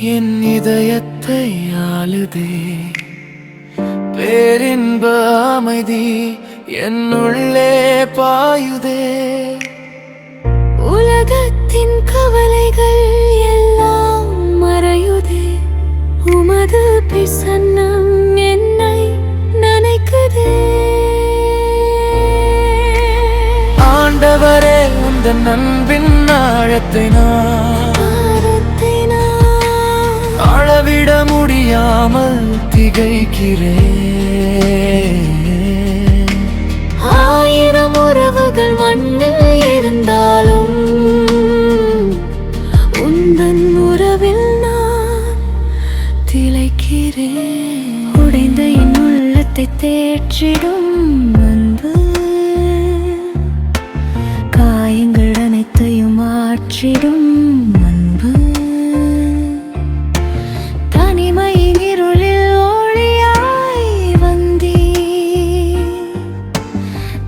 என் இதயத்தை ஆளுதே பேரின்ப அமைதி என்னுள்ளே பாயுதே. உலகத்தின் கவலைகள் எல்லாம் மறையுதே, உமது பிரசன்னம் என்னை நனைக்குதே. ஆண்டவரே, உந்தன் அன்பின் ஆழத்தை நான் அளவிட முடியாமல் திகைக்கிறேன். ஆயிரம் உறவுகள் மண்ணில் இருந்தாலும் உந்தன் உறவில் நான் திளைக்கிறேன். உடைந்த என் உள்ளத்தை தேற்றிடும் அன்பு, காயங்கள் அனைத்தையும் மாற்றிடும் அன்பு. தனிமையின் இருளில் ஒளியாய் வந்தீ,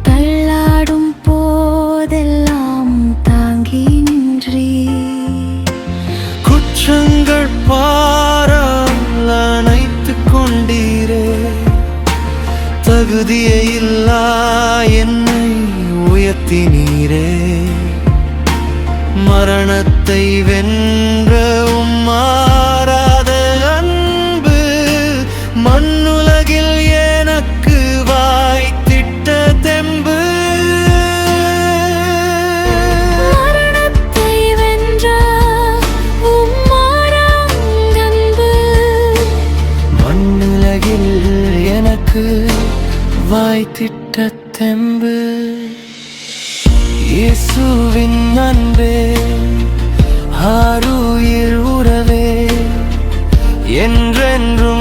தள்ளாடும் போதெல்லாம் தாங்கி நின்றீ. குற்றங்கள் பாரால் அணைத்துக் கொண்டீரே, தகுதியே இல்லா என்னை உயர்த்தினீரே. மரணத்தை வென்ற மாறாத அன்பு மண்ணுலகில் எனக்கு வாய்த்திட்ட தெம்பு. மரணத்தை வென்ற அன்பு மண்ணுலகில் எனக்கு வாய்த்திட்ட தெம்பு. இயேசுவின் அன்பே, ஆருயிர் உறவே, என்றென்றும்